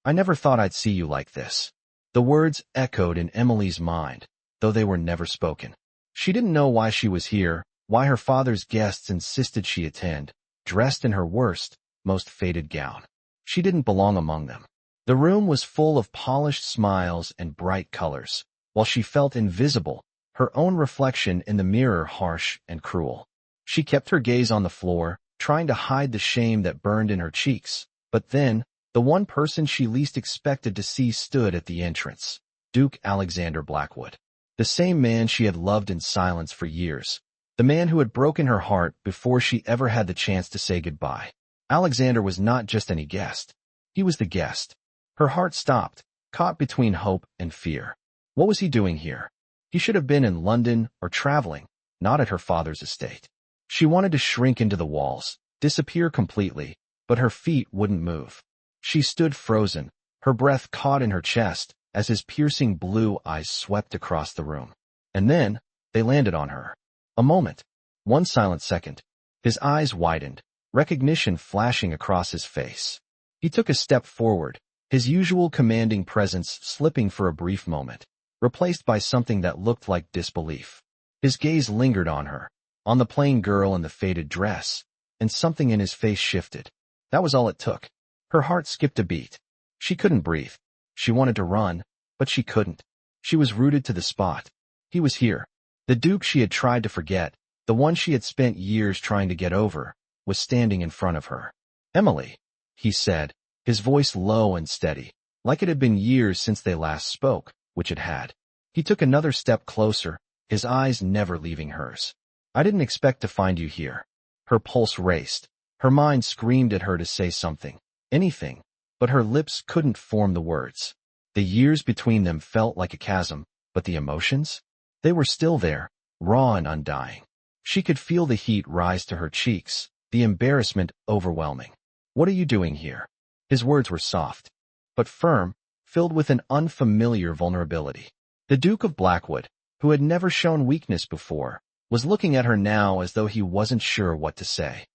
I never thought I'd see you like this." The words echoed in Emily's mind, though they were never spoken. She didn't know why she was here, why her father's guests insisted she attend, dressed in her worst, most faded gown. She didn't belong among them. The room was full of polished smiles and bright colors, while she felt invisible, her own reflection in the mirror harsh and cruel. She kept her gaze on the floor, trying to hide the shame that burned in her cheeks. But then, the one person she least expected to see stood at the entrance. Duke Alexander Blackwood. The same man she had loved in silence for years. The man who had broken her heart before she ever had the chance to say goodbye. Alexander was not just any guest. He was the guest. Her heart stopped, caught between hope and fear. What was he doing here? He should have been in London or traveling, not at her father's estate. She wanted to shrink into the walls, disappear completely, but her feet wouldn't move. She stood frozen, her breath caught in her chest as his piercing blue eyes swept across the room. And then, they landed on her. A moment. One silent second. His eyes widened, recognition flashing across his face. He took a step forward, his usual commanding presence slipping for a brief moment, replaced by something that looked like disbelief. His gaze lingered on her, on the plain girl in the faded dress, and something in his face shifted. That was all it took. Her heart skipped a beat. She couldn't breathe. She wanted to run, but she couldn't. She was rooted to the spot. He was here. The Duke she had tried to forget, the one she had spent years trying to get over, was standing in front of her. "Emily," he said, his voice low and steady, like it had been years since they last spoke, which it had. He took another step closer, his eyes never leaving hers. "I didn't expect to find you here." Her pulse raced. Her mind screamed at her to say something, anything, but her lips couldn't form the words. The years between them felt like a chasm, but the emotions? They were still there, raw and undying. She could feel the heat rise to her cheeks, the embarrassment overwhelming. "What are you doing here?" His words were soft, but firm, filled with an unfamiliar vulnerability. The Duke of Blackwood, who had never shown weakness before, was looking at her now as though he wasn't sure what to say.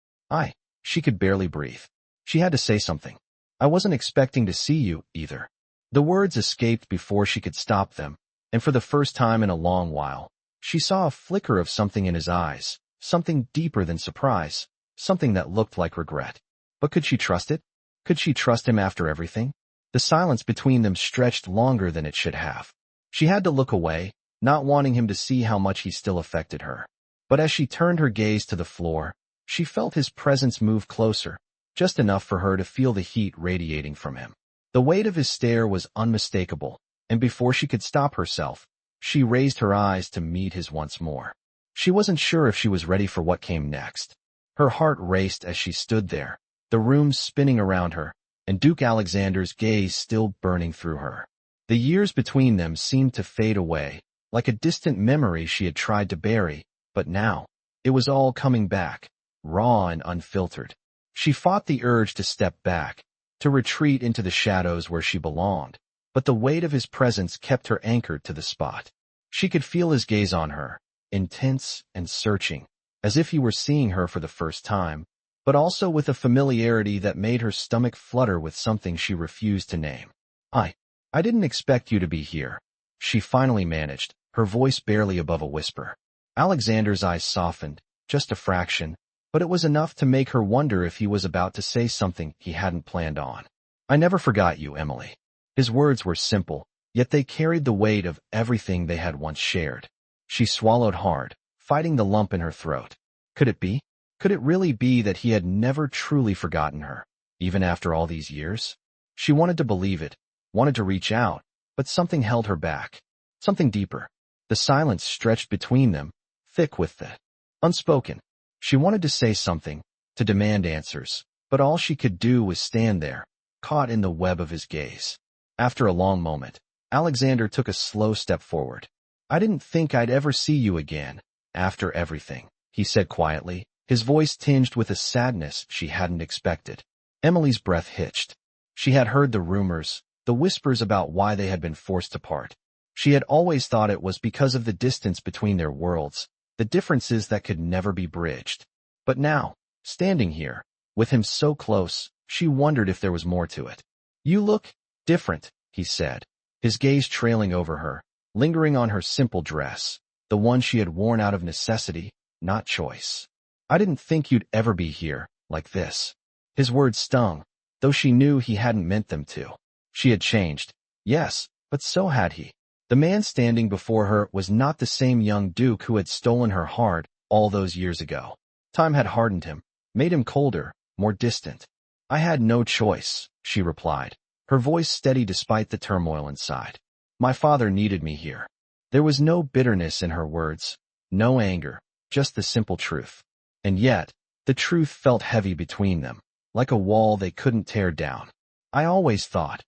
She could barely breathe. She had to say something. "I wasn't expecting to see you, either." The words escaped before she could stop them, and for the first time in a long while, she saw a flicker of something in his eyes, something deeper than surprise, something that looked like regret. But could she trust it? Could she trust him after everything? The silence between them stretched longer than it should have. She had to look away, not wanting him to see how much he still affected her. But as she turned her gaze to the floor, she felt his presence move closer, just enough for her to feel the heat radiating from him. The weight of his stare was unmistakable, and before she could stop herself, she raised her eyes to meet his once more. She wasn't sure if she was ready for what came next. Her heart raced as she stood there, the room spinning around her, and Duke Alexander's gaze still burning through her. The years between them seemed to fade away, like a distant memory she had tried to bury, but now, it was all coming back, raw and unfiltered. She fought the urge to step back, to retreat into the shadows where she belonged, but the weight of his presence kept her anchored to the spot. She could feel his gaze on her, intense and searching, as if he were seeing her for the first time, but also with a familiarity that made her stomach flutter with something she refused to name. I didn't expect you to be here," she finally managed, her voice barely above a whisper. Alexander's eyes softened, just a fraction, but it was enough to make her wonder if he was about to say something he hadn't planned on. "I never forgot you, Emily." His words were simple, yet they carried the weight of everything they had once shared. She swallowed hard, fighting the lump in her throat. Could it be? Could it really be that he had never truly forgotten her, even after all these years? She wanted to believe it, wanted to reach out, but something held her back. Something deeper. The silence stretched between them, thick with the unspoken. She wanted to say something, to demand answers, but all she could do was stand there, caught in the web of his gaze. After a long moment, Alexander took a slow step forward. "I didn't think I'd ever see you again, after everything," he said quietly, his voice tinged with a sadness she hadn't expected. Emily's breath hitched. She had heard the rumors, the whispers about why they had been forced apart. She had always thought it was because of the distance between their worlds, the differences that could never be bridged. But now, standing here, with him so close, she wondered if there was more to it. "You look Different, he said, his gaze trailing over her, lingering on her simple dress, the one she had worn out of necessity, not choice. I didn't think you'd ever be here, like this. His words stung, though she knew he hadn't meant them to. She had changed, yes, but so had he. The man standing before her was not the same young duke who had stolen her heart all those years ago. Time had hardened him, made him colder, more distant. I had no choice, she replied, her voice steady despite the turmoil inside. My father needed me here. There was no bitterness in her words, no anger, just the simple truth. And yet, the truth felt heavy between them, like a wall they couldn't tear down. I always thought.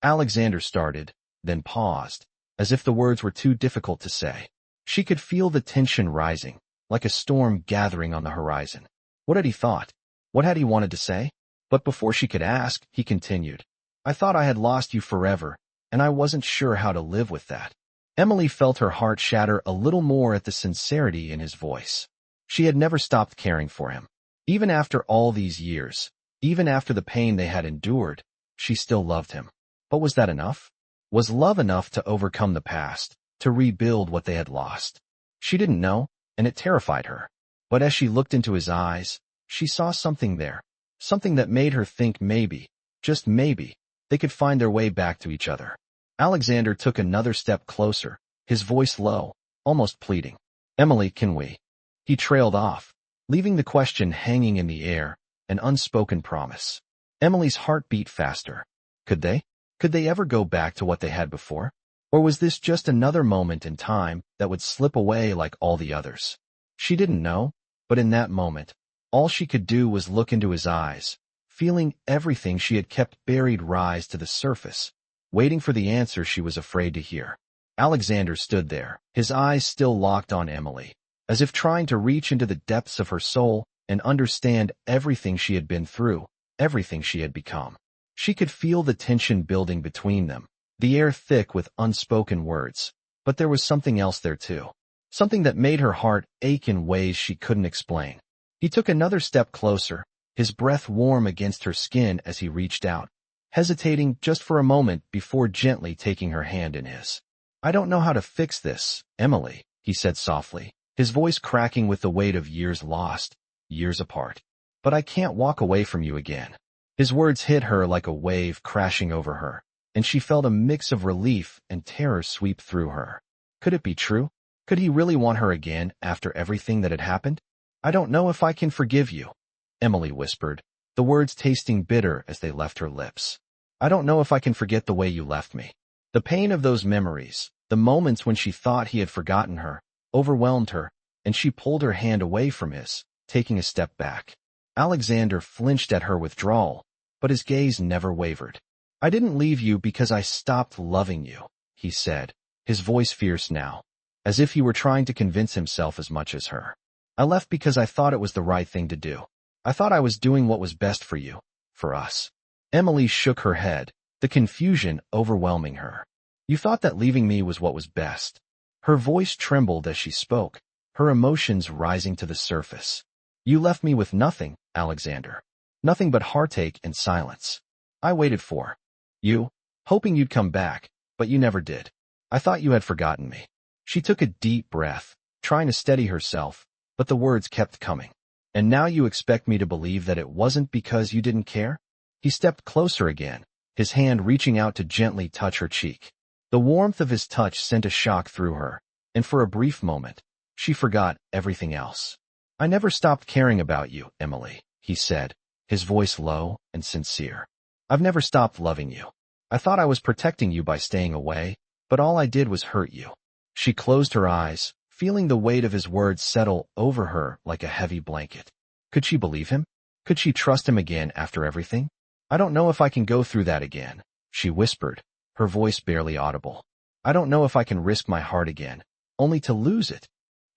Alexander started, then paused, as if the words were too difficult to say. She could feel the tension rising, like a storm gathering on the horizon. What had he thought? What had he wanted to say? But before she could ask, he continued. I thought I had lost you forever, and I wasn't sure how to live with that. Emily felt her heart shatter a little more at the sincerity in his voice. She had never stopped caring for him. Even after all these years, even after the pain they had endured, she still loved him. But was that enough? Was love enough to overcome the past, to rebuild what they had lost? She didn't know, and it terrified her. But as she looked into his eyes, she saw something there, something that made her think maybe, just maybe, they could find their way back to each other. Alexander took another step closer, his voice low, almost pleading. Emily, can we? He trailed off, leaving the question hanging in the air, an unspoken promise. Emily's heart beat faster. Could they? Could they ever go back to what they had before? Or was this just another moment in time that would slip away like all the others? She didn't know, but in that moment, all she could do was look into his eyes, feeling everything she had kept buried rise to the surface, waiting for the answer she was afraid to hear. Alexander stood there, his eyes still locked on Emily, as if trying to reach into the depths of her soul and understand everything she had been through, everything she had become. She could feel the tension building between them, the air thick with unspoken words, but there was something else there too, something that made her heart ache in ways she couldn't explain. He took another step closer, his breath warm against her skin as he reached out, hesitating just for a moment before gently taking her hand in his. I don't know how to fix this, Emily, he said softly, his voice cracking with the weight of years lost, years apart. But I can't walk away from you again. His words hit her like a wave crashing over her, and she felt a mix of relief and terror sweep through her. Could it be true? Could he really want her again after everything that had happened? I don't know if I can forgive you, Emily whispered, the words tasting bitter as they left her lips. I don't know if I can forget the way you left me. The pain of those memories, the moments when she thought he had forgotten her, overwhelmed her, and she pulled her hand away from his, taking a step back. Alexander flinched at her withdrawal, but his gaze never wavered. I didn't leave you because I stopped loving you, he said, his voice fierce now, as if he were trying to convince himself as much as her. I left because I thought it was the right thing to do. I thought I was doing what was best for you, for us. Emily shook her head, the confusion overwhelming her. You thought that leaving me was what was best. Her voice trembled as she spoke, her emotions rising to the surface. You left me with nothing, Alexander. Nothing but heartache and silence. I waited for you, hoping you'd come back, but you never did. I thought you had forgotten me. She took a deep breath, trying to steady herself, but the words kept coming. And now you expect me to believe that it wasn't because you didn't care? He stepped closer again, his hand reaching out to gently touch her cheek. The warmth of his touch sent a shock through her, and for a brief moment, she forgot everything else. I never stopped caring about you, Emily, he said, his voice low and sincere. I've never stopped loving you. I thought I was protecting you by staying away, but all I did was hurt you. She closed her eyes, feeling the weight of his words settle over her like a heavy blanket. Could she believe him? Could she trust him again after everything? I don't know if I can go through that again, she whispered, her voice barely audible. I don't know if I can risk my heart again, only to lose it.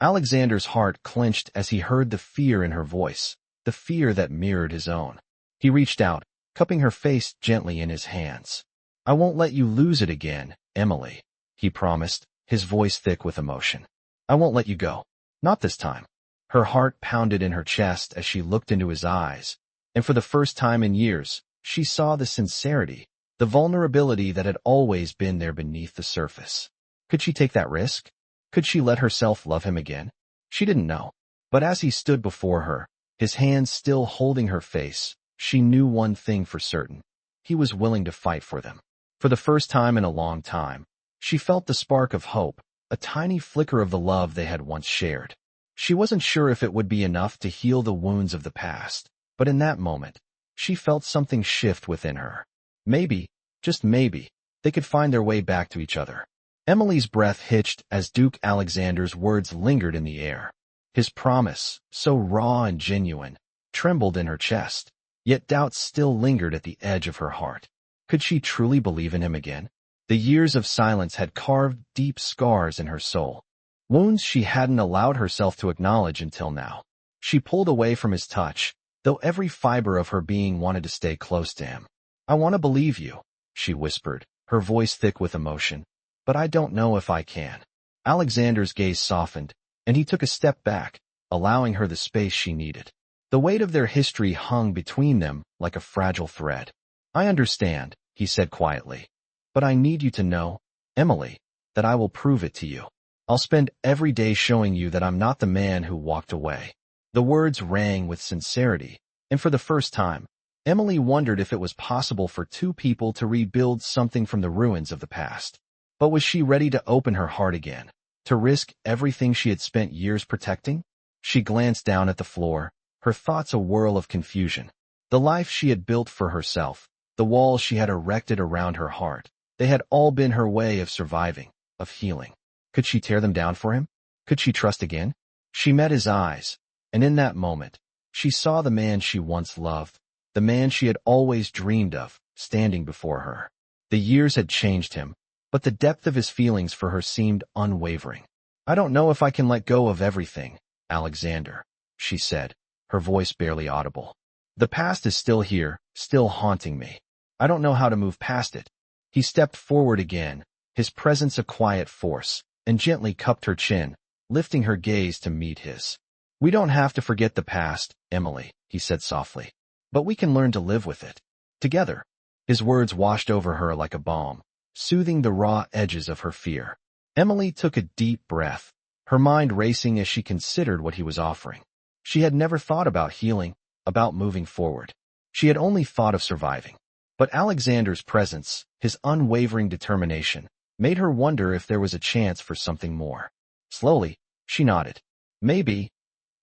Alexander's heart clenched as he heard the fear in her voice, the fear that mirrored his own. He reached out, cupping her face gently in his hands. I won't let you lose it again, Emily, he promised, his voice thick with emotion. I won't let you go. Not this time. Her heart pounded in her chest as she looked into his eyes, and for the first time in years, she saw the sincerity, the vulnerability that had always been there beneath the surface. Could she take that risk? Could she let herself love him again? She didn't know. But as he stood before her, his hands still holding her face, she knew one thing for certain. He was willing to fight for them. For the first time in a long time, she felt the spark of hope, a tiny flicker of the love they had once shared. She wasn't sure if it would be enough to heal the wounds of the past, but in that moment, she felt something shift within her. Maybe, just maybe, they could find their way back to each other. Emily's breath hitched as Duke Alexander's words lingered in the air. His promise, so raw and genuine, trembled in her chest, yet doubts still lingered at the edge of her heart. Could she truly believe in him again? The years of silence had carved deep scars in her soul, wounds she hadn't allowed herself to acknowledge until now. She pulled away from his touch, though every fiber of her being wanted to stay close to him. "I want to believe you," she whispered, her voice thick with emotion, "but I don't know if I can." Alexander's gaze softened, and he took a step back, allowing her the space she needed. The weight of their history hung between them like a fragile thread. "I understand," he said quietly, "but I need you to know, Emily, that I will prove it to you. I'll spend every day showing you that I'm not the man who walked away." The words rang with sincerity, and for the first time, Emily wondered if it was possible for two people to rebuild something from the ruins of the past. But was she ready to open her heart again, to risk everything she had spent years protecting? She glanced down at the floor, her thoughts a whirl of confusion. The life she had built for herself, the walls she had erected around her heart, they had all been her way of surviving, of healing. Could she tear them down for him? Could she trust again? She met his eyes, and in that moment, she saw the man she once loved, the man she had always dreamed of, standing before her. The years had changed him, but the depth of his feelings for her seemed unwavering. "I don't know if I can let go of everything, Alexander," she said, her voice barely audible. "The past is still here, still haunting me. I don't know how to move past it." He stepped forward again, his presence a quiet force, and gently cupped her chin, lifting her gaze to meet his. "We don't have to forget the past, Emily," he said softly, "but we can learn to live with it. Together." His words washed over her like a balm, soothing the raw edges of her fear. Emily took a deep breath, her mind racing as she considered what he was offering. She had never thought about healing, about moving forward. She had only thought of surviving. But Alexander's presence, his unwavering determination, made her wonder if there was a chance for something more. Slowly, she nodded. Maybe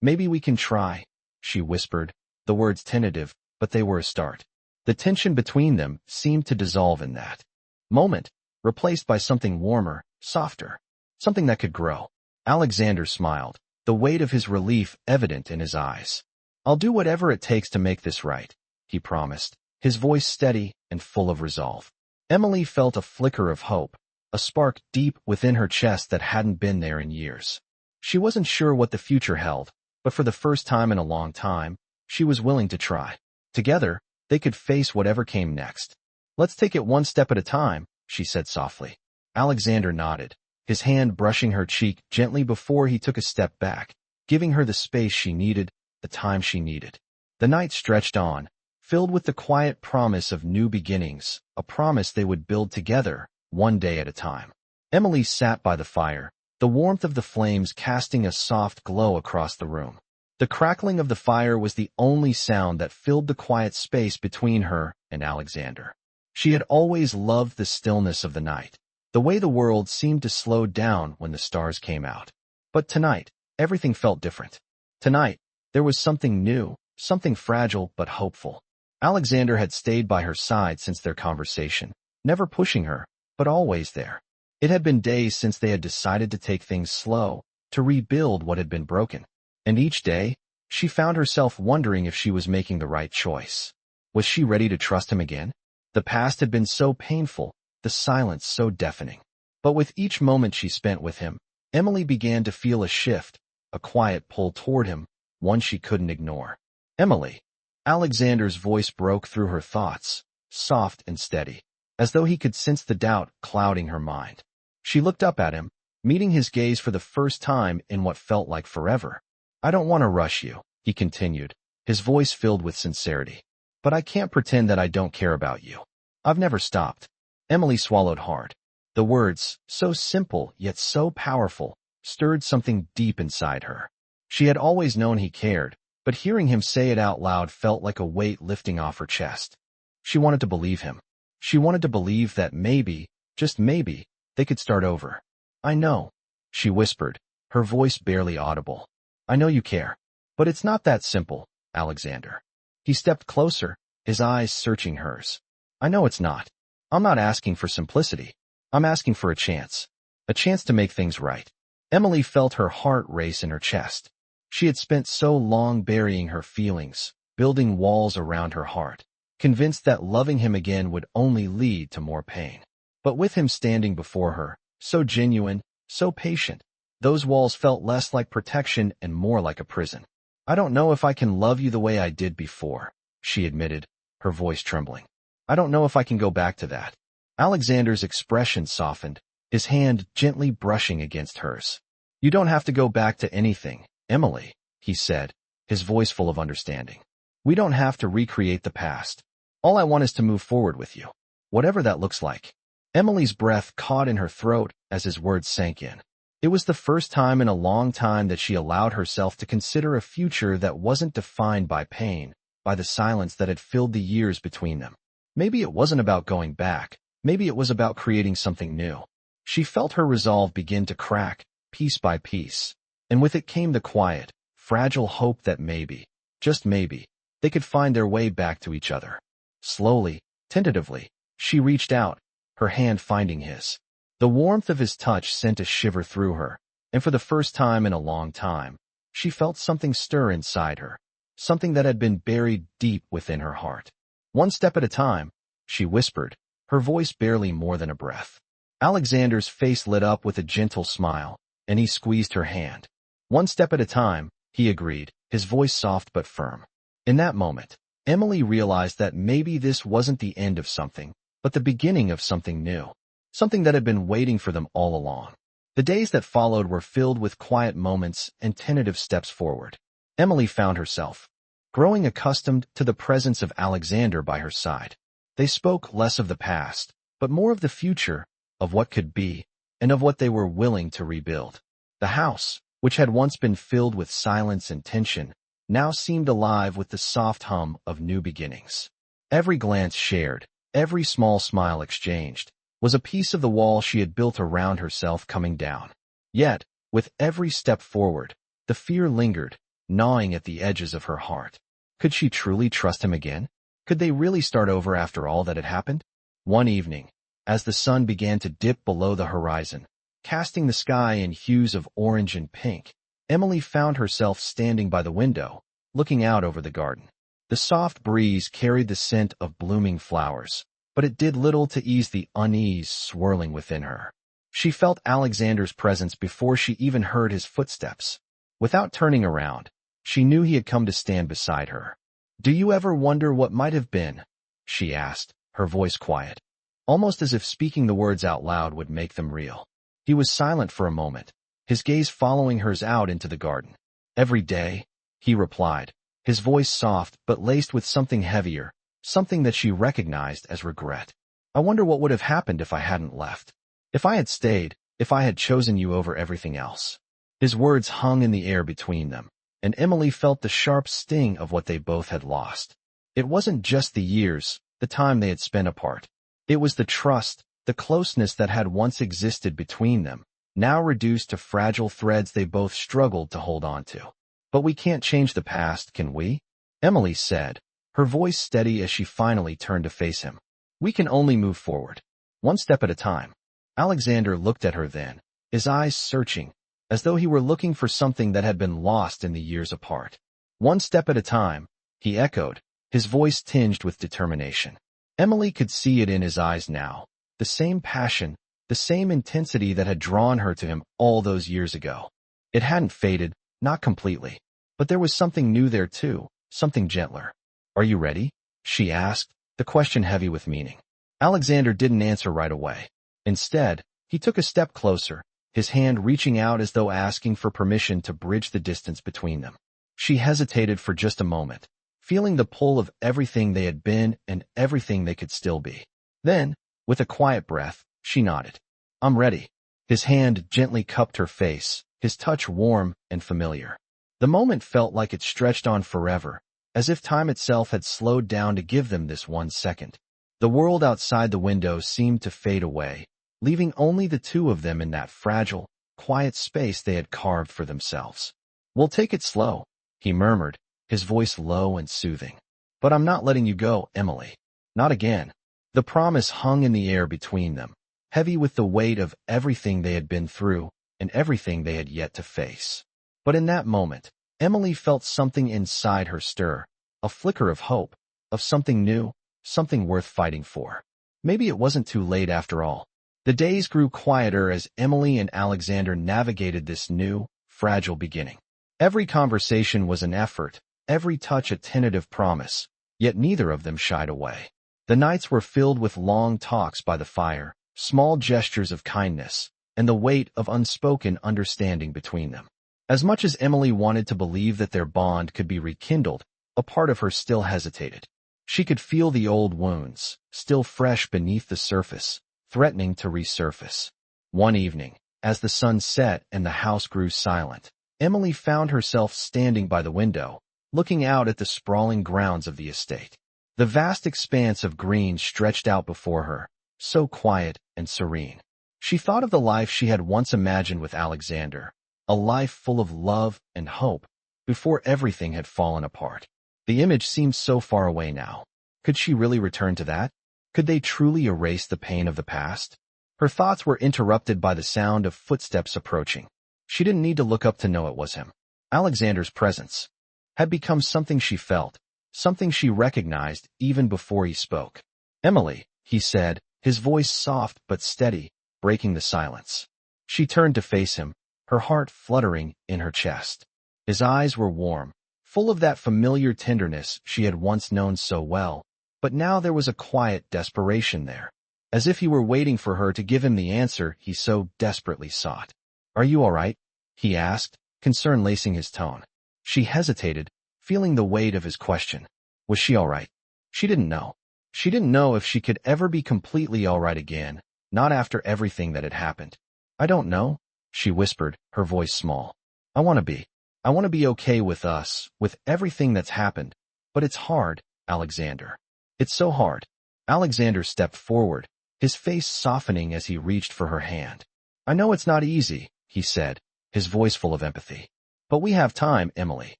we can try," she whispered, the words tentative, but they were a start. The tension between them seemed to dissolve in that moment, replaced by something warmer, softer, something that could grow. Alexander smiled, the weight of his relief evident in his eyes. "I'll do whatever it takes to make this right," he promised, his voice steady and full of resolve. Emily felt a flicker of hope, a spark deep within her chest that hadn't been there in years. She wasn't sure what the future held, but for the first time in a long time, she was willing to try. Together, they could face whatever came next. "Let's take it one step at a time," she said softly. Alexander nodded, his hand brushing her cheek gently before he took a step back, giving her the space she needed, the time she needed. The night stretched on, filled with the quiet promise of new beginnings, a promise they would build together, one day at a time. Emily sat by the fire, the warmth of the flames casting a soft glow across the room. The crackling of the fire was the only sound that filled the quiet space between her and Alexander. She had always loved the stillness of the night, the way the world seemed to slow down when the stars came out. But tonight, everything felt different. Tonight, there was something new, something fragile but hopeful. Alexander had stayed by her side since their conversation, never pushing her, but always there. It had been days since they had decided to take things slow, to rebuild what had been broken. And each day, she found herself wondering if she was making the right choice. Was she ready to trust him again? The past had been so painful, the silence so deafening. But with each moment she spent with him, Emily began to feel a shift, a quiet pull toward him, one she couldn't ignore. "Emily." Alexander's voice broke through her thoughts, soft and steady, as though he could sense the doubt clouding her mind. She looked up at him, meeting his gaze for the first time in what felt like forever. "I don't want to rush you," he continued, his voice filled with sincerity. "But I can't pretend that I don't care about you. I've never stopped. Emily swallowed hard. The words, so simple yet so powerful, stirred something deep inside her. She had always known he cared, but hearing him say it out loud felt like a weight lifting off her chest. She wanted to believe him. She wanted to believe that maybe, just maybe, they could start over. I know, she whispered, her voice barely audible. I know you care. But it's not that simple, Alexander. He stepped closer, his eyes searching hers. I know it's not. I'm not asking for simplicity. I'm asking for a chance. A chance to make things right. Emily felt her heart race in her chest. She had spent so long burying her feelings, building walls around her heart, convinced that loving him again would only lead to more pain. But with him standing before her, so genuine, so patient, those walls felt less like protection and more like a prison. I don't know if I can love you the way I did before, she admitted, her voice trembling. I don't know if I can go back to that. Alexander's expression softened, his hand gently brushing against hers. You don't have to go back to anything, Emily, he said, his voice full of understanding. We don't have to recreate the past. All I want is to move forward with you, whatever that looks like. Emily's breath caught in her throat as his words sank in. It was the first time in a long time that she allowed herself to consider a future that wasn't defined by pain, by the silence that had filled the years between them. Maybe it wasn't about going back. Maybe it was about creating something new. She felt her resolve begin to crack, piece by piece. And with it came the quiet, fragile hope that maybe, just maybe, they could find their way back to each other. Slowly, tentatively, she reached out, her hand finding his. The warmth of his touch sent a shiver through her, and for the first time in a long time, she felt something stir inside her, something that had been buried deep within her heart. One step at a time, she whispered, her voice barely more than a breath. Alexander's face lit up with a gentle smile, and he squeezed her hand. One step at a time, he agreed, his voice soft but firm. In that moment, Emily realized that maybe this wasn't the end of something, but the beginning of something new. Something that had been waiting for them all along. The days that followed were filled with quiet moments and tentative steps forward. Emily found herself growing accustomed to the presence of Alexander by her side. They spoke less of the past, but more of the future, of what could be, and of what they were willing to rebuild. The house, which had once been filled with silence and tension, now seemed alive with the soft hum of new beginnings. Every glance shared, every small smile exchanged, was a piece of the wall she had built around herself coming down. Yet, with every step forward, the fear lingered, gnawing at the edges of her heart. Could she truly trust him again? Could they really start over after all that had happened? One evening, as the sun began to dip below the horizon, casting the sky in hues of orange and pink, Emily found herself standing by the window, looking out over the garden. The soft breeze carried the scent of blooming flowers, but it did little to ease the unease swirling within her. She felt Alexander's presence before she even heard his footsteps. Without turning around, she knew he had come to stand beside her. "Do you ever wonder what might have been?" she asked, her voice quiet, almost as if speaking the words out loud would make them real. He was silent for a moment, his gaze following hers out into the garden. "Every day," he replied, his voice soft but laced with something heavier, something that she recognized as regret. "I wonder what would have happened if I hadn't left. If I had stayed, if I had chosen you over everything else." His words hung in the air between them, and Emily felt the sharp sting of what they both had lost. It wasn't just the years, the time they had spent apart. It was the trust, the closeness that had once existed between them, now reduced to fragile threads they both struggled to hold on to. "But we can't change the past, can we?" Emily said, her voice steady as she finally turned to face him. "We can only move forward, one step at a time." Alexander looked at her then, his eyes searching, as though he were looking for something that had been lost in the years apart. "One step at a time," he echoed, his voice tinged with determination. Emily could see it in his eyes now, the same passion, the same intensity that had drawn her to him all those years ago. It hadn't faded, not completely, but there was something new there too, something gentler. "Are you ready?" she asked, the question heavy with meaning. Alexander didn't answer right away. Instead, he took a step closer, his hand reaching out as though asking for permission to bridge the distance between them. She hesitated for just a moment, feeling the pull of everything they had been and everything they could still be. Then, with a quiet breath, she nodded. I'm ready. His hand gently cupped her face, his touch warm and familiar. The moment felt like it stretched on forever, as if time itself had slowed down to give them this 1 second. The world outside the window seemed to fade away, leaving only the two of them in that fragile, quiet space they had carved for themselves. We'll take it slow, he murmured, his voice low and soothing. But I'm not letting you go, Emily. Not again. The promise hung in the air between them, heavy with the weight of everything they had been through and everything they had yet to face. But in that moment, Emily felt something inside her stir, a flicker of hope, of something new, something worth fighting for. Maybe it wasn't too late after all. The days grew quieter as Emily and Alexander navigated this new, fragile beginning. Every conversation was an effort, every touch a tentative promise, yet neither of them shied away. The nights were filled with long talks by the fire, small gestures of kindness, and the weight of unspoken understanding between them. As much as Emily wanted to believe that their bond could be rekindled, a part of her still hesitated. She could feel the old wounds, still fresh beneath the surface, threatening to resurface. One evening, as the sun set and the house grew silent, Emily found herself standing by the window, looking out at the sprawling grounds of the estate. The vast expanse of green stretched out before her, so quiet and serene. She thought of the life she had once imagined with Alexander, a life full of love and hope, before everything had fallen apart. The image seemed so far away now. Could she really return to that? Could they truly erase the pain of the past? Her thoughts were interrupted by the sound of footsteps approaching. She didn't need to look up to know it was him. Alexander's presence had become something she felt, something she recognized even before he spoke. Emily, he said, his voice soft but steady, breaking the silence. She turned to face him, her heart fluttering in her chest. His eyes were warm, full of that familiar tenderness she had once known so well, but now there was a quiet desperation there, as if he were waiting for her to give him the answer he so desperately sought. Are you all right? He asked, concern lacing his tone. She hesitated, feeling the weight of his question. Was she all right? She didn't know. She didn't know if she could ever be completely all right again, not after everything that had happened. I don't know, she whispered, her voice small. I want to be. I want to be okay with us, with everything that's happened. But it's hard, Alexander. It's so hard. Alexander stepped forward, his face softening as he reached for her hand. I know it's not easy, he said, his voice full of empathy. But we have time, Emily.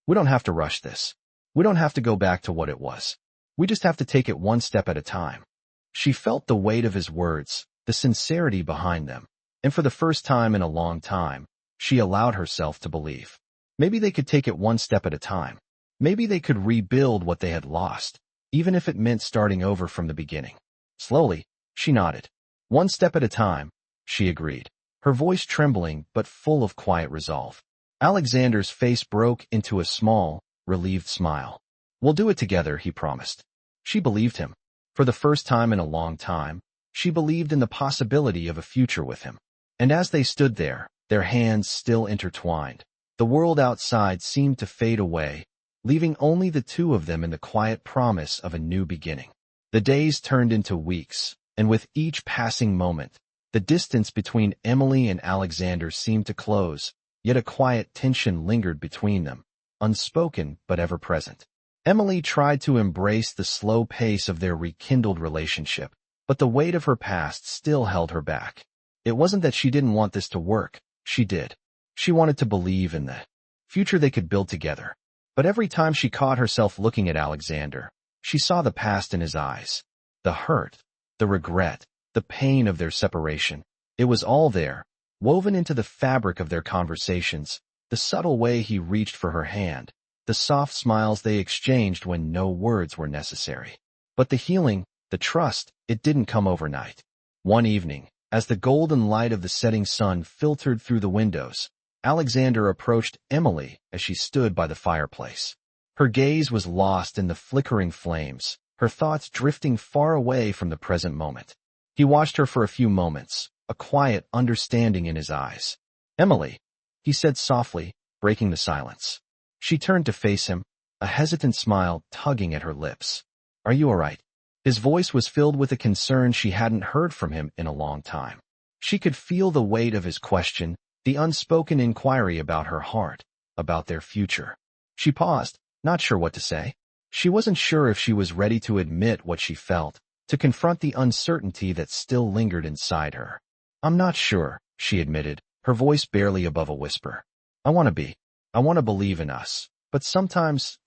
We don't have to rush this. We don't have to go back to what it was. We just have to take it one step at a time. She felt the weight of his words, the sincerity behind them, and for the first time in a long time, she allowed herself to believe. Maybe they could take it one step at a time. Maybe they could rebuild what they had lost, even if it meant starting over from the beginning. Slowly, she nodded. One step at a time, she agreed, her voice trembling but full of quiet resolve. Alexander's face broke into a small, relieved smile. We'll do it together, he promised. She believed him. For the first time in a long time, she believed in the possibility of a future with him. And as they stood there, their hands still intertwined, the world outside seemed to fade away, leaving only the two of them in the quiet promise of a new beginning. The days turned into weeks, and with each passing moment, the distance between Emily and Alexander seemed to close, yet a quiet tension lingered between them, unspoken but ever present. Emily tried to embrace the slow pace of their rekindled relationship, but the weight of her past still held her back. It wasn't that she didn't want this to work, she did. She wanted to believe in the future they could build together. But every time she caught herself looking at Alexander, she saw the past in his eyes. The hurt, the regret, the pain of their separation. It was all there, woven into the fabric of their conversations, the subtle way he reached for her hand, the soft smiles they exchanged when no words were necessary. But the healing, the trust, it didn't come overnight. One evening, as the golden light of the setting sun filtered through the windows, Alexander approached Emily as she stood by the fireplace. Her gaze was lost in the flickering flames, her thoughts drifting far away from the present moment. He watched her for a few moments, a quiet understanding in his eyes. Emily, he said softly, breaking the silence. She turned to face him, a hesitant smile tugging at her lips. Are you all right? His voice was filled with a concern she hadn't heard from him in a long time. She could feel the weight of his question, the unspoken inquiry about her heart, about their future. She paused, not sure what to say. She wasn't sure if she was ready to admit what she felt, to confront the uncertainty that still lingered inside her. "I'm not sure," she admitted, her voice barely above a whisper. "I want to be. I want to believe in us. But sometimes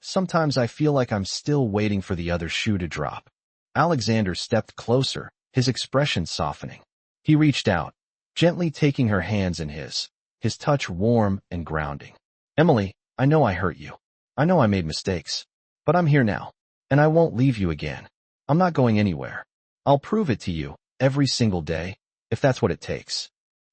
I feel like I'm still waiting for the other shoe to drop." Alexander stepped closer, his expression softening. He reached out, gently taking her hands in his touch warm and grounding. "Emily, I know I hurt you. I know I made mistakes. But I'm here now, and I won't leave you again. I'm not going anywhere. I'll prove it to you, every single day, if that's what it takes."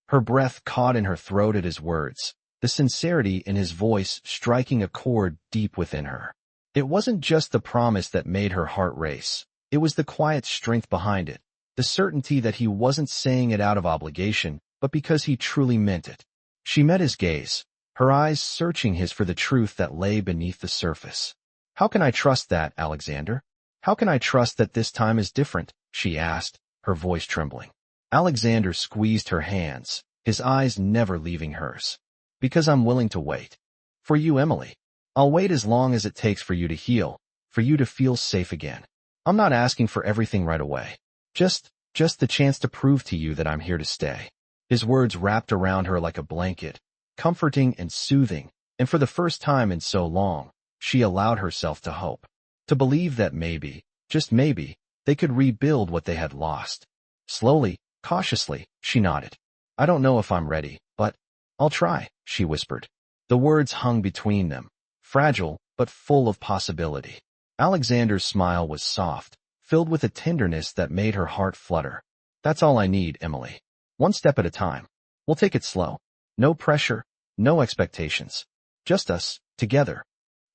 Her breath caught in her throat at his words, the sincerity in his voice striking a chord deep within her. It wasn't just the promise that made her heart race. It was the quiet strength behind it, the certainty that he wasn't saying it out of obligation, but because he truly meant it. She met his gaze, her eyes searching his for the truth that lay beneath the surface. "How can I trust that, Alexander? How can I trust that this time is different?" she asked, her voice trembling. Alexander squeezed her hands, his eyes never leaving hers. "Because I'm willing to wait. For you, Emily. I'll wait as long as it takes for you to heal, for you to feel safe again. I'm not asking for everything right away. Just the chance to prove to you that I'm here to stay." His words wrapped around her like a blanket, comforting and soothing, and for the first time in so long, she allowed herself to hope, to believe that maybe, just maybe, they could rebuild what they had lost. Slowly, cautiously, she nodded. "I don't know if I'm ready, but I'll try," she whispered. The words hung between them, fragile but full of possibility. Alexander's smile was soft, filled with a tenderness that made her heart flutter. "That's all I need, Emily. One step at a time. We'll take it slow. No pressure, no expectations. Just us, together."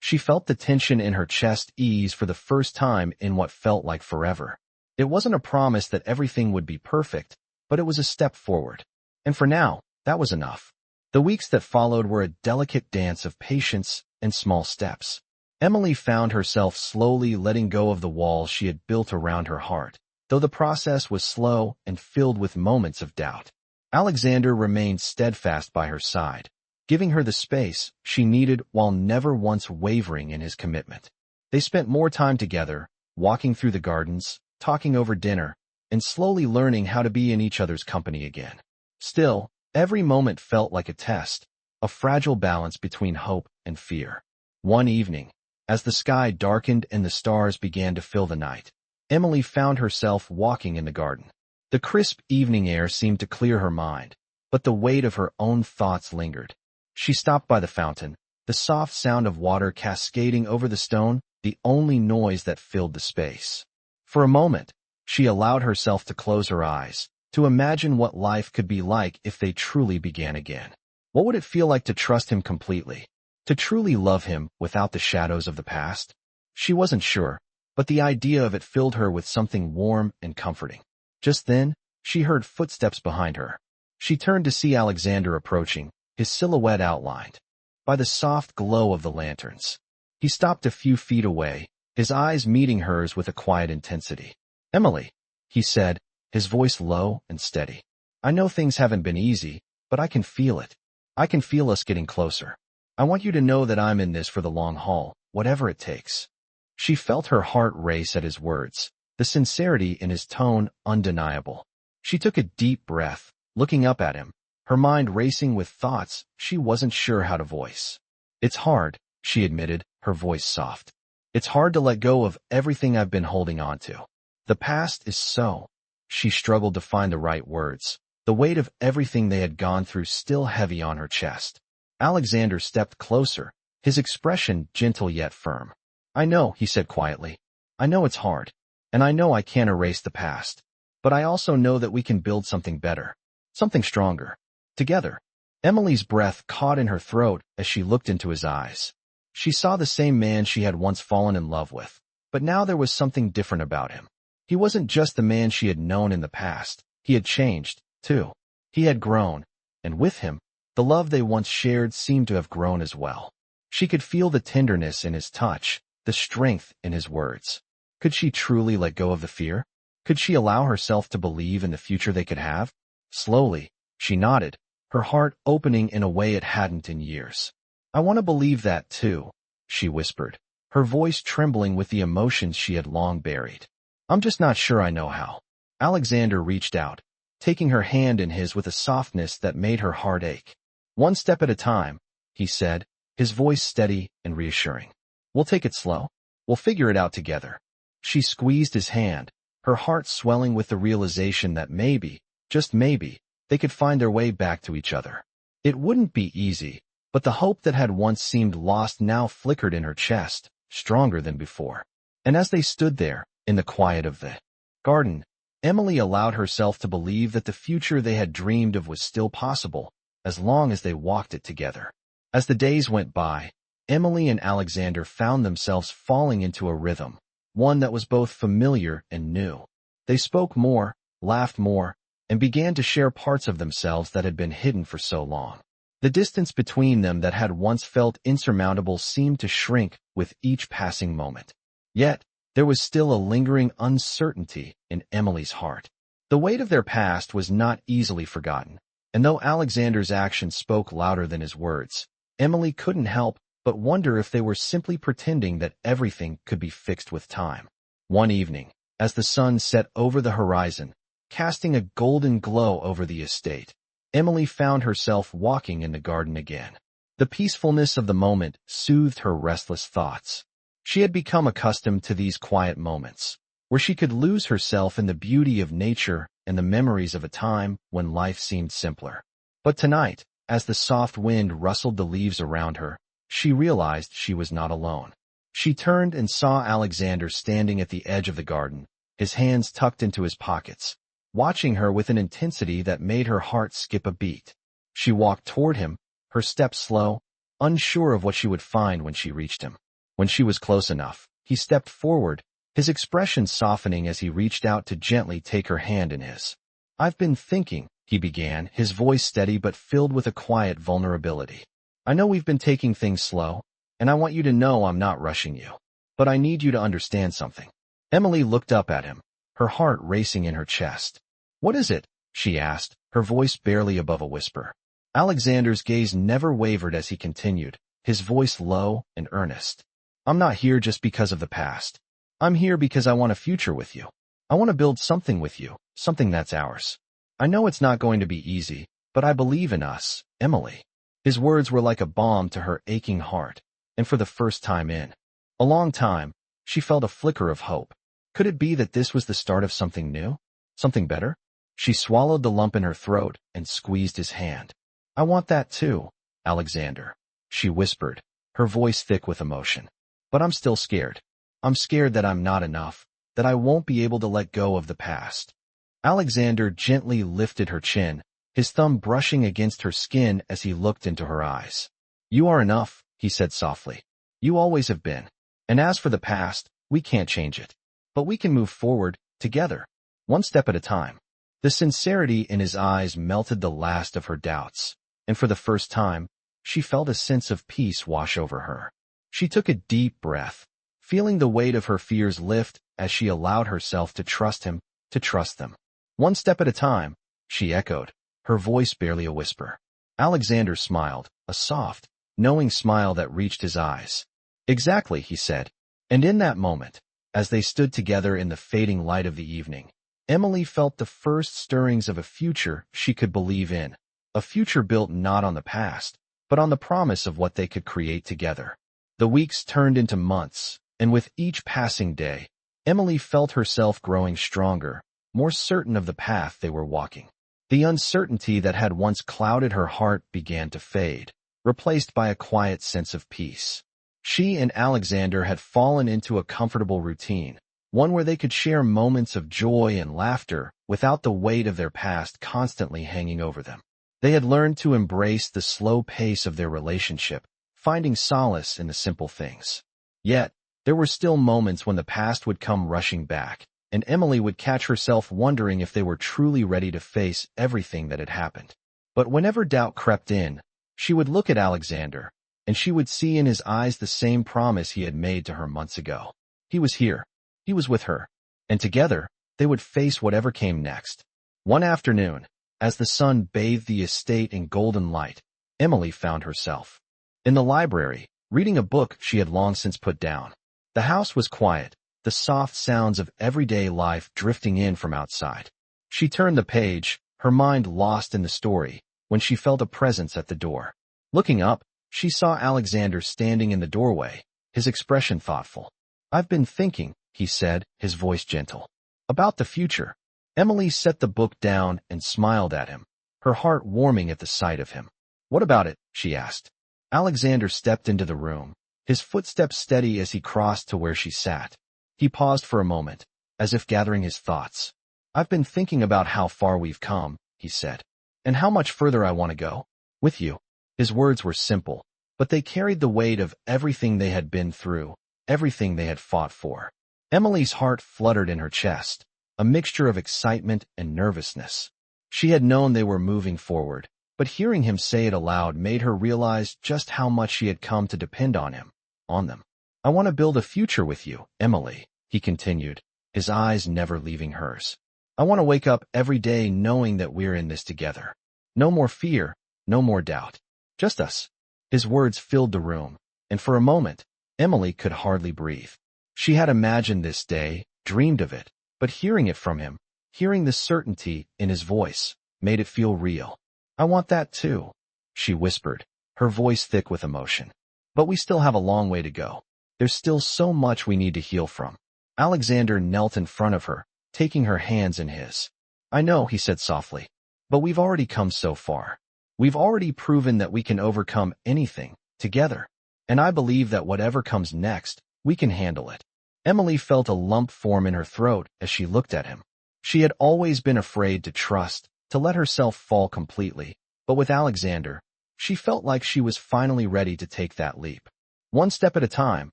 She felt the tension in her chest ease for the first time in what felt like forever. It wasn't a promise that everything would be perfect, but it was a step forward. And for now, that was enough. The weeks that followed were a delicate dance of patience and small steps. Emily found herself slowly letting go of the walls she had built around her heart, though the process was slow and filled with moments of doubt. Alexander remained steadfast by her side, giving her the space she needed while never once wavering in his commitment. They spent more time together, walking through the gardens, talking over dinner, and slowly learning how to be in each other's company again. Still, every moment felt like a test, a fragile balance between hope and fear. One evening, as the sky darkened and the stars began to fill the night, Emily found herself walking in the garden. The crisp evening air seemed to clear her mind, but the weight of her own thoughts lingered. She stopped by the fountain, the soft sound of water cascading over the stone, the only noise that filled the space. For a moment, she allowed herself to close her eyes, to imagine what life could be like if they truly began again. What would it feel like to trust him completely? To truly love him without the shadows of the past? She wasn't sure, but the idea of it filled her with something warm and comforting. Just then, she heard footsteps behind her. She turned to see Alexander approaching, his silhouette outlined by the soft glow of the lanterns. He stopped a few feet away, his eyes meeting hers with a quiet intensity. "Emily," he said, his voice low and steady. "I know things haven't been easy, but I can feel it. I can feel us getting closer. I want you to know that I'm in this for the long haul, whatever it takes." She felt her heart race at his words, the sincerity in his tone undeniable. She took a deep breath, looking up at him, her mind racing with thoughts she wasn't sure how to voice. "It's hard," she admitted, her voice soft. "It's hard to let go of everything I've been holding on to. The past is so—" She struggled to find the right words, the weight of everything they had gone through still heavy on her chest. Alexander stepped closer, his expression gentle yet firm. "I know," he said quietly. "I know it's hard, and I know I can't erase the past. But I also know that we can build something better, something stronger, together." Emily's breath caught in her throat as she looked into his eyes. She saw the same man she had once fallen in love with, but now there was something different about him. He wasn't just the man she had known in the past. He had changed, too. He had grown, and with him, the love they once shared seemed to have grown as well. She could feel the tenderness in his touch, the strength in his words. Could she truly let go of the fear? Could she allow herself to believe in the future they could have? Slowly, she nodded, her heart opening in a way it hadn't in years. I want to believe that too, she whispered, her voice trembling with the emotions she had long buried. I'm just not sure I know how. Alexander reached out, taking her hand in his with a softness that made her heart ache. One step at a time, he said, his voice steady and reassuring. We'll take it slow. We'll figure it out together. She squeezed his hand, her heart swelling with the realization that maybe, just maybe, they could find their way back to each other. It wouldn't be easy, but the hope that had once seemed lost now flickered in her chest, stronger than before. And as they stood there, in the quiet of the garden, Emily allowed herself to believe that the future they had dreamed of was still possible, as long as they walked it together. As the days went by, Emily and Alexander found themselves falling into a rhythm, one that was both familiar and new. They spoke more, laughed more, and began to share parts of themselves that had been hidden for so long. The distance between them that had once felt insurmountable seemed to shrink with each passing moment. Yet, there was still a lingering uncertainty in Emily's heart. The weight of their past was not easily forgotten, and though Alexander's actions spoke louder than his words, Emily couldn't help but wonder if they were simply pretending that everything could be fixed with time. One evening, as the sun set over the horizon, casting a golden glow over the estate, Emily found herself walking in the garden again. The peacefulness of the moment soothed her restless thoughts. She had become accustomed to these quiet moments, where she could lose herself in the beauty of nature and the memories of a time when life seemed simpler. But tonight, as the soft wind rustled the leaves around her, she realized she was not alone. She turned and saw Alexander standing at the edge of the garden, his hands tucked into his pockets, watching her with an intensity that made her heart skip a beat. She walked toward him, her steps slow, unsure of what she would find when she reached him. When she was close enough, he stepped forward, his expression softening as he reached out to gently take her hand in his. I've been thinking, he began, his voice steady but filled with a quiet vulnerability. I know we've been taking things slow, and I want you to know I'm not rushing you. But I need you to understand something. Emily looked up at him, her heart racing in her chest. What is it? She asked, her voice barely above a whisper. Alexander's gaze never wavered as he continued, his voice low and earnest. I'm not here just because of the past. I'm here because I want a future with you. I want to build something with you, something that's ours. I know it's not going to be easy, but I believe in us, Emily. His words were like a balm to her aching heart, and for the first time in a long time, she felt a flicker of hope. Could it be that this was the start of something new? Something better? She swallowed the lump in her throat and squeezed his hand. I want that too, Alexander, she whispered, her voice thick with emotion. But I'm still scared. I'm scared that I'm not enough, that I won't be able to let go of the past. Alexander gently lifted her chin, his thumb brushing against her skin as he looked into her eyes. You are enough, he said softly. You always have been. And as for the past, we can't change it. But we can move forward, together, one step at a time. The sincerity in his eyes melted the last of her doubts, and for the first time, she felt a sense of peace wash over her. She took a deep breath, feeling the weight of her fears lift as she allowed herself to trust him, to trust them. One step at a time, she echoed, her voice barely a whisper. Alexander smiled, a soft, knowing smile that reached his eyes. Exactly, he said. And in that moment, as they stood together in the fading light of the evening, Emily felt the first stirrings of a future she could believe in, a future built not on the past, but on the promise of what they could create together. The weeks turned into months, and with each passing day, Emily felt herself growing stronger, more certain of the path they were walking. The uncertainty that had once clouded her heart began to fade, replaced by a quiet sense of peace. She and Alexander had fallen into a comfortable routine, one where they could share moments of joy and laughter without the weight of their past constantly hanging over them. They had learned to embrace the slow pace of their relationship, finding solace in the simple things. Yet, there were still moments when the past would come rushing back, and Emily would catch herself wondering if they were truly ready to face everything that had happened. But whenever doubt crept in, she would look at Alexander, and she would see in his eyes the same promise he had made to her months ago. He was here, He was with her, and together, they would face whatever came next. One afternoon, as the sun bathed the estate in golden light, Emily found herself in the library, reading a book she had long since put down. The house was quiet, the soft sounds of everyday life drifting in from outside. She turned the page, her mind lost in the story, when she felt a presence at the door. Looking up, she saw Alexander standing in the doorway, his expression thoughtful. "I've been thinking," he said, his voice gentle, "about the future." Emily set the book down and smiled at him, her heart warming at the sight of him. "What about it?" she asked. Alexander stepped into the room, his footsteps steady as he crossed to where she sat. He paused for a moment, as if gathering his thoughts. "I've been thinking about how far we've come," he said, "and how much further I want to go. With you." His words were simple, but they carried the weight of everything they had been through, everything they had fought for. Emily's heart fluttered in her chest, a mixture of excitement and nervousness. She had known they were moving forward, but hearing him say it aloud made her realize just how much she had come to depend on him, on them. "I want to build a future with you, Emily," he continued, his eyes never leaving hers. "I want to wake up every day knowing that we're in this together. No more fear, no more doubt. Just us." His words filled the room, and for a moment, Emily could hardly breathe. She had imagined this day, dreamed of it, but hearing it from him, hearing the certainty in his voice, made it feel real. "I want that too," she whispered, her voice thick with emotion. "But we still have a long way to go. There's still so much we need to heal from." Alexander knelt in front of her, taking her hands in his. "I know," he said softly, "but we've already come so far. We've already proven that we can overcome anything, together. And I believe that whatever comes next, we can handle it." Emily felt a lump form in her throat as she looked at him. She had always been afraid to trust, to let herself fall completely, but with Alexander, she felt like she was finally ready to take that leap. "One step at a time,"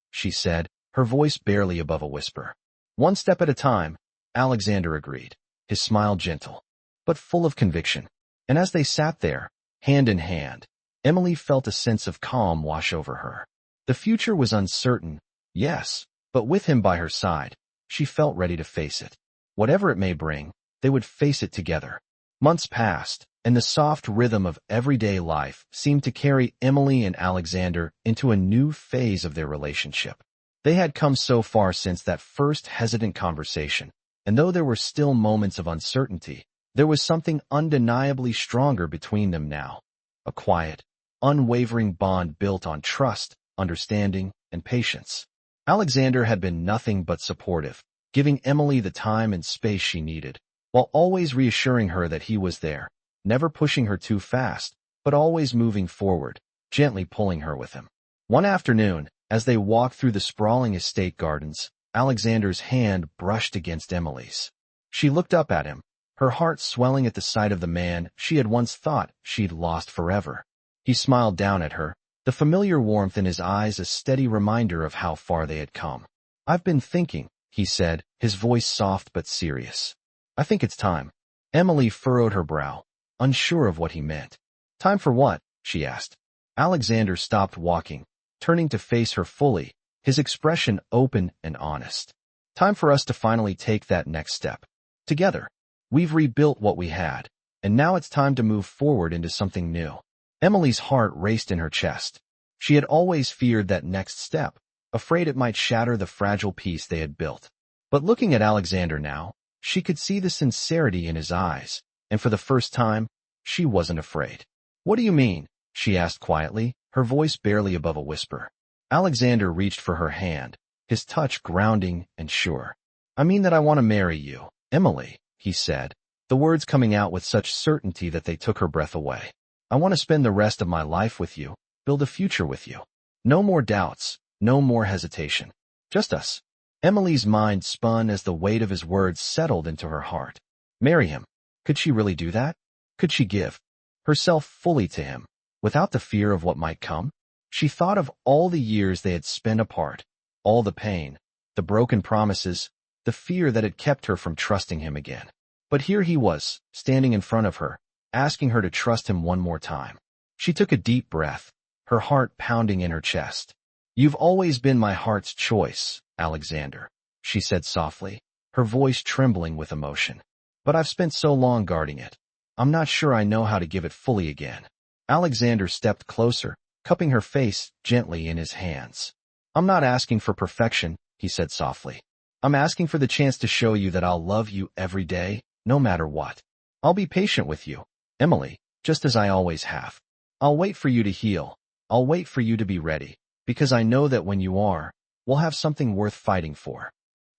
she said, her voice barely above a whisper. "One step at a time," Alexander agreed, his smile gentle, but full of conviction. And as they sat there, hand in hand, Emily felt a sense of calm wash over her. The future was uncertain, yes, but with him by her side, she felt ready to face it. Whatever it may bring, they would face it together. Months passed, and the soft rhythm of everyday life seemed to carry Emily and Alexander into a new phase of their relationship. They had come so far since that first hesitant conversation, and though there were still moments of uncertainty, there was something undeniably stronger between them now. A quiet, unwavering bond built on trust, understanding, and patience. Alexander had been nothing but supportive, giving Emily the time and space she needed, while always reassuring her that he was there, never pushing her too fast, but always moving forward, gently pulling her with him. One afternoon, as they walked through the sprawling estate gardens, Alexander's hand brushed against Emily's. She looked up at him, her heart swelling at the sight of the man she had once thought she'd lost forever. He smiled down at her, the familiar warmth in his eyes a steady reminder of how far they had come. "I've been thinking," he said, his voice soft but serious. "I think it's time." Emily furrowed her brow, unsure of what he meant. "Time for what?" she asked. Alexander stopped walking, turning to face her fully, his expression open and honest. "Time for us to finally take that next step. Together. We've rebuilt what we had, and now it's time to move forward into something new." Emily's heart raced in her chest. She had always feared that next step, afraid it might shatter the fragile peace they had built. But looking at Alexander now, she could see the sincerity in his eyes, and for the first time, she wasn't afraid. "What do you mean?" she asked quietly, her voice barely above a whisper. Alexander reached for her hand, his touch grounding and sure. "I mean that I want to marry you, Emily," he said, the words coming out with such certainty that they took her breath away. "I want to spend the rest of my life with you, build a future with you. No more doubts, no more hesitation. Just us." Emily's mind spun as the weight of his words settled into her heart. Marry him. Could she really do that? Could she give herself fully to him, without the fear of what might come? She thought of all the years they had spent apart, all the pain, the broken promises, the fear that had kept her from trusting him again. But here he was, standing in front of her, asking her to trust him one more time. She took a deep breath, her heart pounding in her chest. "You've always been my heart's choice, Alexander." she said softly, her voice trembling with emotion. But I've spent so long guarding it. I'm not sure I know how to give it fully again. Alexander stepped closer, cupping her face gently in his hands. I'm not asking for perfection, he said softly. I'm asking for the chance to show you that I'll love you every day, no matter what. I'll be patient with you, Emily, just as I always have. I'll wait for you to heal. I'll wait for you to be ready, because I know that when you are, we'll have something worth fighting for.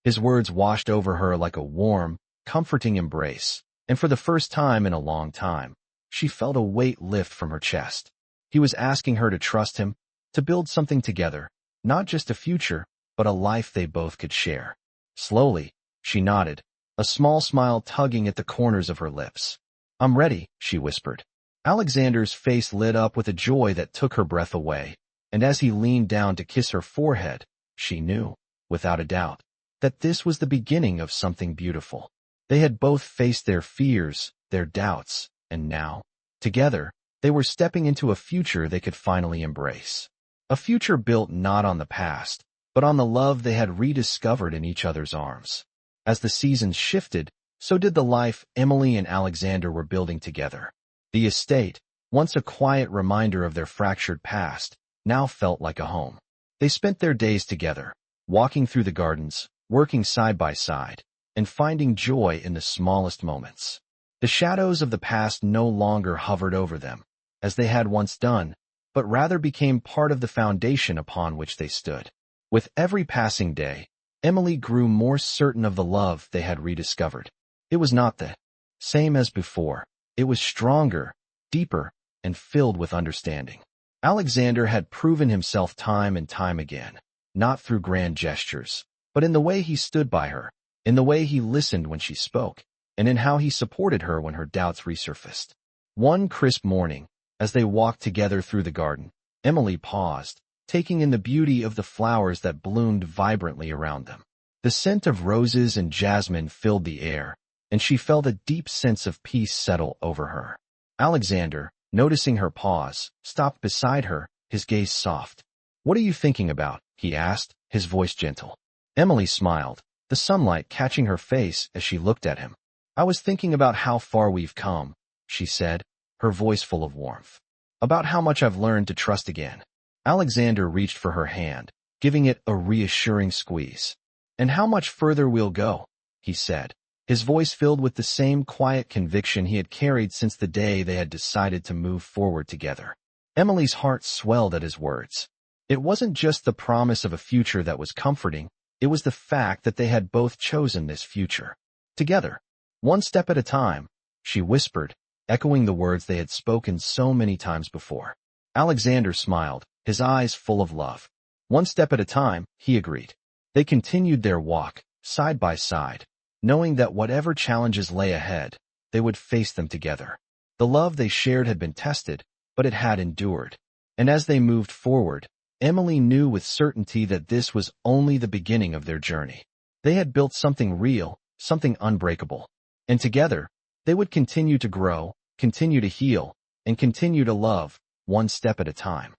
His words washed over her like a warm, comforting embrace, and for the first time in a long time, she felt a weight lift from her chest. He was asking her to trust him, to build something together, not just a future, but a life they both could share. Slowly, she nodded, a small smile tugging at the corners of her lips. I'm ready, she whispered. Alexander's face lit up with a joy that took her breath away, and as he leaned down to kiss her forehead, she knew, without a doubt, that this was the beginning of something beautiful. They had both faced their fears, their doubts, and now, together, they were stepping into a future they could finally embrace. A future built not on the past, but on the love they had rediscovered in each other's arms. As the seasons shifted, so did the life Emily and Alexander were building together. The estate, once a quiet reminder of their fractured past, now felt like a home. They spent their days together, walking through the gardens, working side by side, and finding joy in the smallest moments. The shadows of the past no longer hovered over them, as they had once done, but rather became part of the foundation upon which they stood. With every passing day, Emily grew more certain of the love they had rediscovered. It was not the same as before. It was stronger, deeper, and filled with understanding. Alexander had proven himself time and time again, not through grand gestures, but in the way he stood by her, in the way he listened when she spoke, and in how he supported her when her doubts resurfaced. One crisp morning, as they walked together through the garden, Emily paused, taking in the beauty of the flowers that bloomed vibrantly around them. The scent of roses and jasmine filled the air, and she felt a deep sense of peace settle over her. Alexander, noticing her pause, stopped beside her, his gaze soft. What are you thinking about? He asked, his voice gentle. Emily smiled, the sunlight catching her face as she looked at him. I was thinking about how far we've come, she said, her voice full of warmth. About how much I've learned to trust again. Alexander reached for her hand, giving it a reassuring squeeze. And how much further we'll go, he said, his voice filled with the same quiet conviction he had carried since the day they had decided to move forward together. Emily's heart swelled at his words. It wasn't just the promise of a future that was comforting, it was the fact that they had both chosen this future. Together, one step at a time, she whispered, echoing the words they had spoken so many times before. Alexander smiled, his eyes full of love. One step at a time, he agreed. They continued their walk, side by side, knowing that whatever challenges lay ahead, they would face them together. The love they shared had been tested, but it had endured. And as they moved forward, Emily knew with certainty that this was only the beginning of their journey. They had built something real, something unbreakable. And together, they would continue to grow, continue to heal, and continue to love, one step at a time.